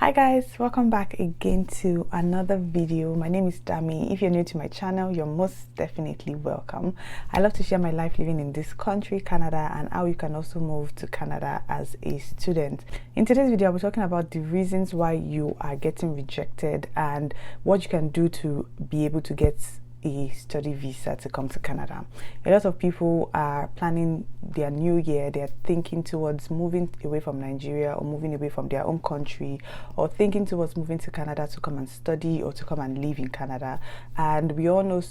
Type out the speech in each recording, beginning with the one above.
Hi guys, welcome back again to another video. My name is Dami. If you're new to my channel, you're most definitely welcome. I love to share my life living in this country, Canada, and how you can also move to Canada as a student. In today's video, I'll be talking about the reasons why you are getting rejected and what you can do to be able to get a study visa to come to Canada. A lot of people are planning their new year. They're thinking towards moving away from Nigeria or moving away from their own country, or thinking towards moving to Canada to come and study or to come and live in Canada. And we all know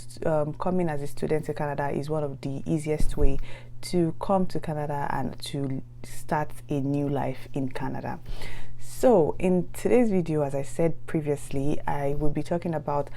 coming as a student to Canada is one of the easiest way to come to Canada and to start a new life in Canada. So in today's video, as I said previously, I will be talking about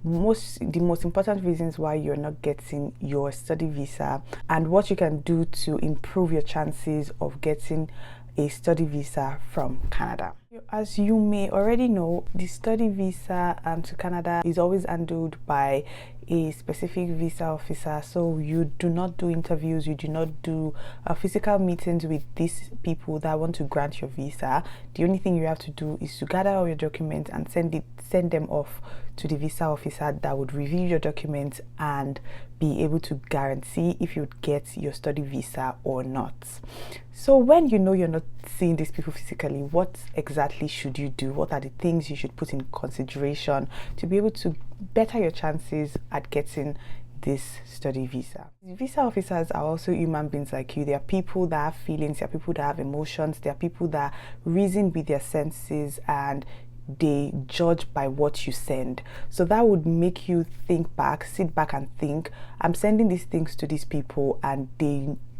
the most important reasons why you're not getting your study visa and what you can do to improve your chances of getting a study visa from Canada. As you may already know, the study visa to Canada is always handled by a specific visa officer, so you do not do interviews, you do not do physical meetings with these people that want to grant your visa. The only thing you have to do is to gather all your documents and send them off to the visa officer that would review your documents and be able to guarantee if you'd get your study visa or not. So when you know you're not seeing these people physically, what exactly should you do? What are the things you should put in consideration to be able to better your chances at getting this study visa? Visa officers are also human beings like you. They are people that have feelings, they are people that have emotions, they are people that reason with their senses, and they judge by what you send. So that would make you sit back and think, I'm sending these things to these people and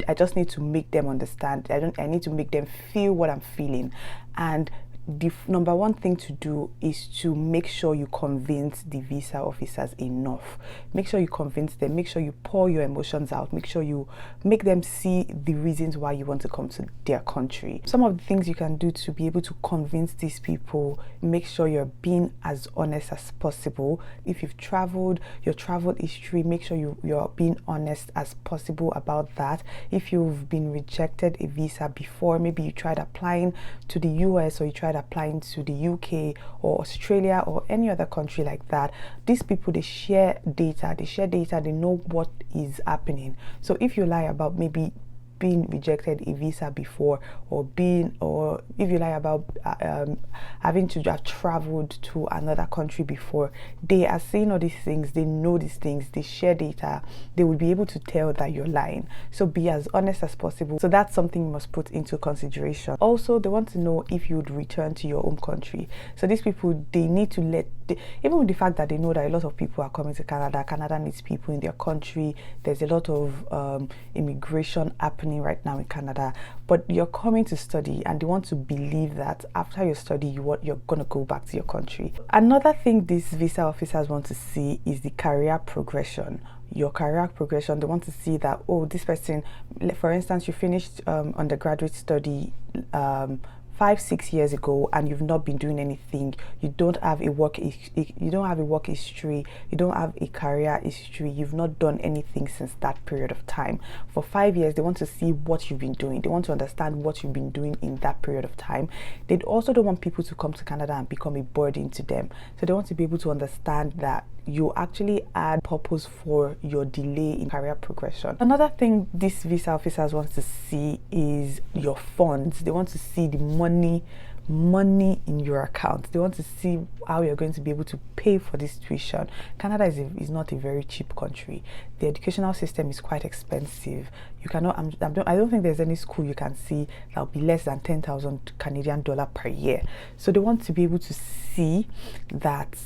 I just need to make them understand. I need to make them feel what I'm feeling. And the number one thing to do is to make sure you convince the visa officers enough. Make sure you convince them, make sure you pour your emotions out, make sure you make them see the reasons why you want to come to their country. Some of the things you can do to be able to convince these people: make sure you're being as honest as possible. If you've traveled, your travel history, make sure you're being honest as possible about that. If you've been rejected a visa before, maybe you tried applying to the US or you tried applying to the UK or Australia or any other country like that, these people, they share data, they know what is happening. So if you lie about maybe being rejected a visa before, or if you lie about having to have traveled to another country before, they are saying all these things, they know these things, they share data, they will be able to tell that you're lying. So be as honest as possible. So that's something you must put into consideration. Also, they want to know if you would return to your home country. So these people, they need to even with the fact that they know that a lot of people are coming to Canada needs people in their country. There's a lot of immigration happening right now in Canada, but you're coming to study and they want to believe that after your study you're going to go back to your country. Another thing these visa officers want to see is the career progression. Your career progression, they want to see that, oh, this person, for instance, you finished undergraduate study 5-6 years ago and you've not been doing anything. You don't have a work history, you don't have a career history, you've not done anything since that period of time. For 5 years, they want to see what you've been doing. They want to understand what you've been doing in that period of time. They also don't want people to come to Canada and become a burden to them. So they want to be able to understand that you actually add purpose for your delay in career progression. Another thing these visa officers want to see is your funds. They want to see the money in your account. They want to see how you're going to be able to pay for this tuition. Canada is not a very cheap country. The educational system is quite expensive. You cannot, I don't think there's any school you can see that'll be less than 10,000 Canadian dollar per year. So they want to be able to see that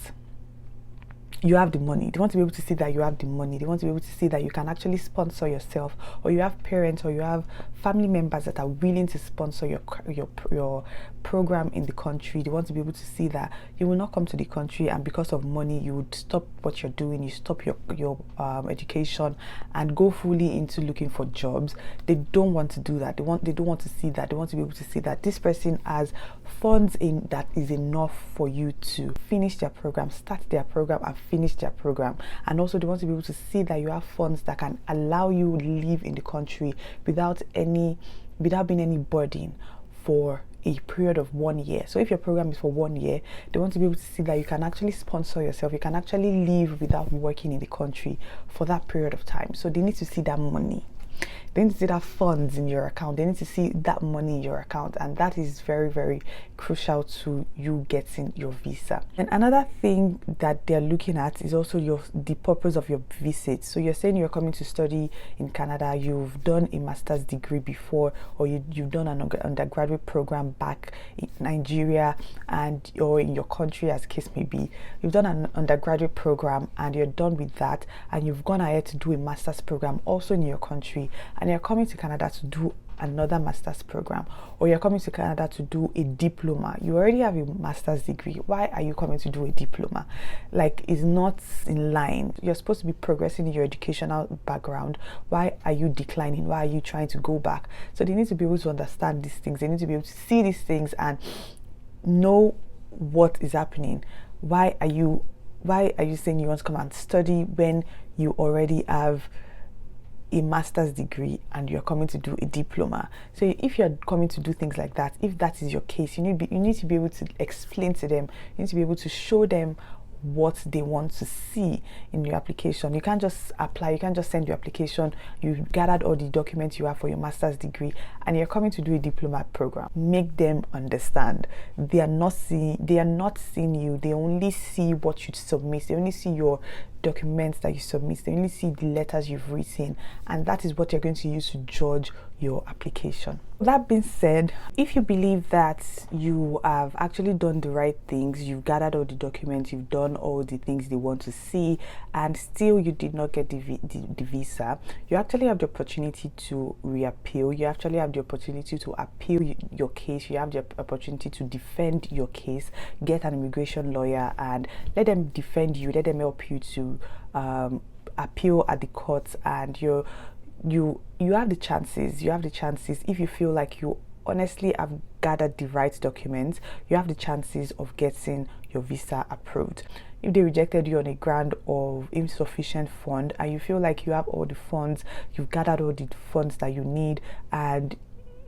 you have the money. They want to be able to see that you have the money. They want to be able to see that you can actually sponsor yourself, or you have parents or you have family members that are willing to sponsor your program in the country. They want to be able to see that you will not come to the country and because of money you would stop what you're doing, you stop your education and go fully into looking for jobs. They don't want to do that. They don't want to see that. They want to be able to see that this person has funds that is enough for you to finish their program, start their program and finish their program. And also they want to be able to see that you have funds that can allow you live in the country without being any burden for a period of 1 year. So if your program is for 1 year, they want to be able to see that you can actually sponsor yourself, you can actually live without working in the country for that period of time. So they need to see that money. They need to see that funds in your account. They need to see that money in your account, and that is very, very crucial to you getting your visa. And another thing that they're looking at is also the purpose of your visit. So you're saying you're coming to study in Canada, you've done a master's degree before, or you've done an undergraduate program back in Nigeria or in your country, as case may be. You've done an undergraduate program and you're done with that, and you've gone ahead to do a master's program also in your country, and you're coming to Canada to do another master's program, or you're coming to Canada to do a diploma. You already have a master's degree. Why are you coming to do a diploma? Like, it's not in line. You're supposed to be progressing in your educational background. Why are you declining? Why are you trying to go back? So they need to be able to understand these things. They need to be able to see these things and know what is happening. Why are you saying you want to come and study when you already have a master's degree and you're coming to do a diploma? So if you're coming to do things like that, if that is your case, you need to be able to explain to them, you need to be able to show them what they want to see in your application. You can't just apply, you can't just send your application, you gathered all the documents you have for your master's degree and you're coming to do a diploma program. Make them understand. They are not seeing you, they only see what you submit, they only see your documents that you submit, they only see the letters you've written, and that is what you're going to use to judge your application. That being said, if you believe that you have actually done the right things, you've gathered all the documents, you've done all the things they want to see, and still you did not get the visa, you actually have the opportunity to reappeal. You actually have the opportunity to appeal your case. You have the opportunity to defend your case, get an immigration lawyer, and let them defend you, let them help you to appeal at the courts, and you have the chances. If you feel like you honestly have gathered the right documents, you have the chances of getting your visa approved. If they rejected you on a ground of insufficient fund, and you feel like you have all the funds, you've gathered all the funds that you need, and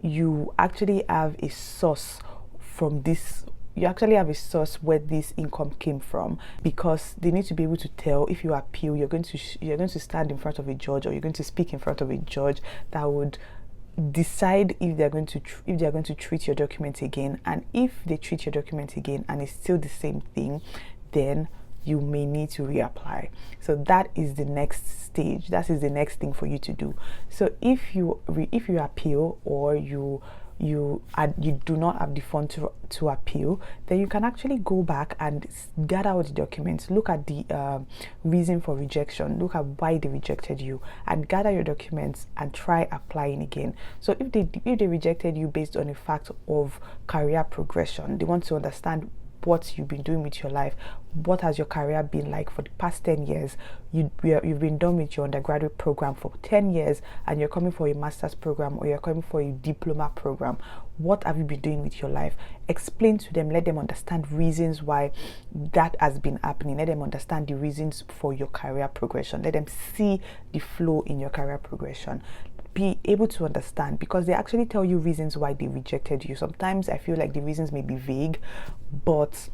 you actually have a source from this, you actually have a source where this income came from, because they need to be able to tell if you appeal, you're going to stand in front of a judge, or you're going to speak in front of a judge that would decide if they're going to treat your documents again. And if they treat your documents again and it's still the same thing, then you may need to reapply. So that is the next stage. That is the next thing for you to do. So if you appeal, or you do not have the fund to appeal, then you can actually go back and gather all the documents, look at the reason for rejection, look at why they rejected you, and gather your documents and try applying again. So if they rejected you based on a fact of career progression, they want to understand what you've been doing with your life. What has your career been like for the past 10 years? You've been done with your undergraduate program for 10 years and you're coming for a master's program, or you're coming for a diploma program. What have you been doing with your life? Explain to them, let them understand reasons why that has been happening. Let them understand the reasons for your career progression. Let them see the flow in your career progression. Be able to understand, because they actually tell you reasons why they rejected you. Sometimes I feel like the reasons may be vague, but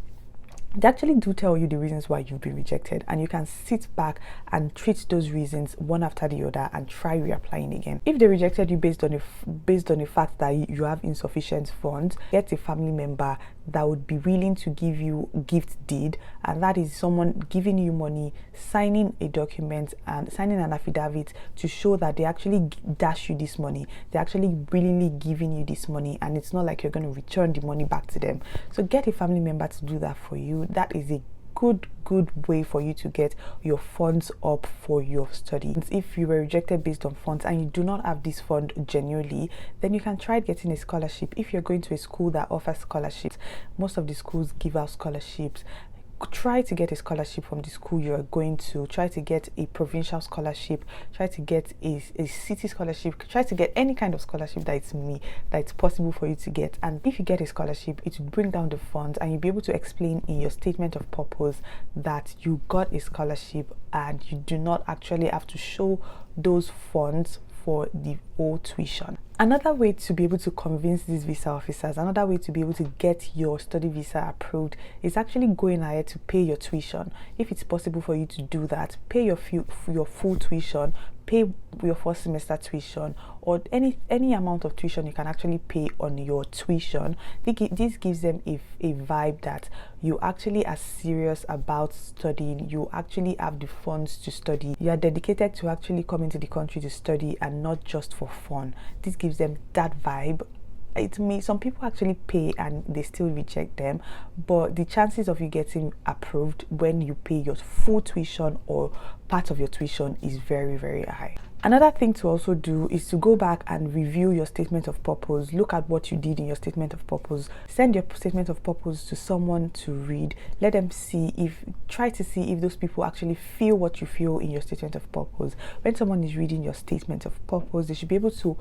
they actually do tell you the reasons why you've been rejected, and you can sit back and treat those reasons one after the other and try reapplying again. If they rejected you based on the fact that you have insufficient funds, get a family member that would be willing to give you gift deed, and that is someone giving you money, signing a document and signing an affidavit to show that they actually dash you this money. They're actually willingly giving you this money, and it's not like you're going to return the money back to them. So get a family member to do that for you. That is a good way for you to get your funds up for your study. If you were rejected based on funds and you do not have this fund genuinely, then you can try getting a scholarship. If you're going to a school that offers scholarships, most of the schools give out scholarships. Try to get a scholarship from the school you are going to. Try to get a provincial scholarship, try to get a city scholarship, try to get any kind of scholarship that's possible for you to get. And if you get a scholarship, it will bring down the funds, and you'll be able to explain in your statement of purpose that you got a scholarship, and you do not actually have to show those funds for the whole tuition. Another way to be able to convince these visa officers, another way to be able to get your study visa approved, is actually going ahead to pay your tuition. If it's possible for you to do that, pay your full tuition, pay your first semester tuition, or any amount of tuition you can actually pay on your tuition. This gives them a vibe that you actually are serious about studying, you actually have the funds to study, you are dedicated to actually coming to the country to study and not just for fun. This gives them that vibe. Some people actually pay and they still reject them, but the chances of you getting approved when you pay your full tuition or part of your tuition is very, very high. Another thing to also do is to go back and review your statement of purpose. Look at what you did in your statement of purpose. Send your statement of purpose to someone to read. Let them try to see if those people actually feel what you feel in your statement of purpose. When someone is reading your statement of purpose, they should be able to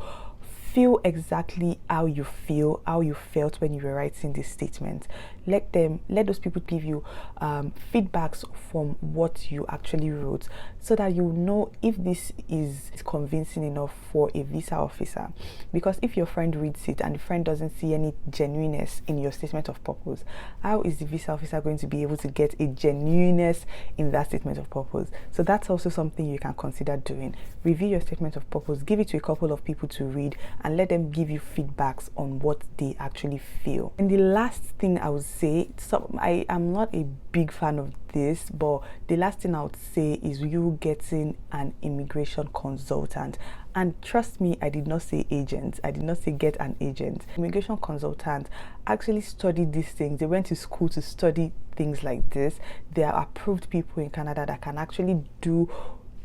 feel exactly how you felt when you were writing this statement. Let those people give you feedbacks from what you actually wrote, so that you know if this is convincing enough for a visa officer. Because if your friend reads it and the friend doesn't see any genuineness in your statement of purpose, how is the visa officer going to be able to get a genuineness in that statement of purpose? So that's also something you can consider doing. Review your statement of purpose, give it to a couple of people to read, and let them give you feedbacks on what they actually feel. And the last thing I would say, I am not a big fan of this, but the last thing I would say is you getting an immigration consultant. And trust me, I did not say agent. I did not say get an agent. Immigration consultants actually study these things. They went to school to study things like this. They are approved people in Canada that can actually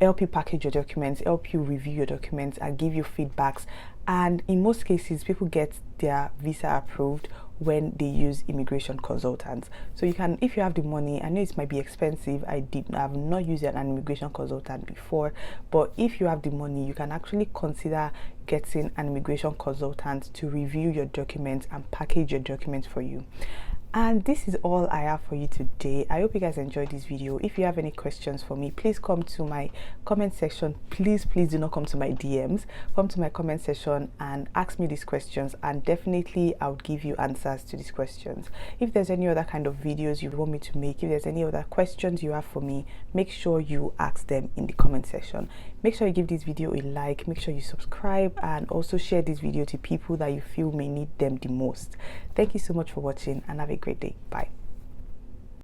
help you package your documents, help you review your documents, and give you feedbacks. And in most cases, people get their visa approved when they use immigration consultants. So you can, if you have the money, I know it might be expensive. I've not used an immigration consultant before, but if you have the money, you can actually consider getting an immigration consultant to review your documents and package your documents for you. And this is all I have for you today. I hope you guys enjoyed this video. If you have any questions for me, please come to my comment section. Please do not come to my DMs. Come to my comment section and ask me these questions, and definitely I'll give you answers to these questions. If there's any other kind of videos you want me to make, if there's any other questions you have for me, make sure you ask them in the comment section. Make sure you give this video a like, make sure you subscribe, and also share this video to people that you feel may need them the most. Thank you so much for watching, and have a great day. Bye.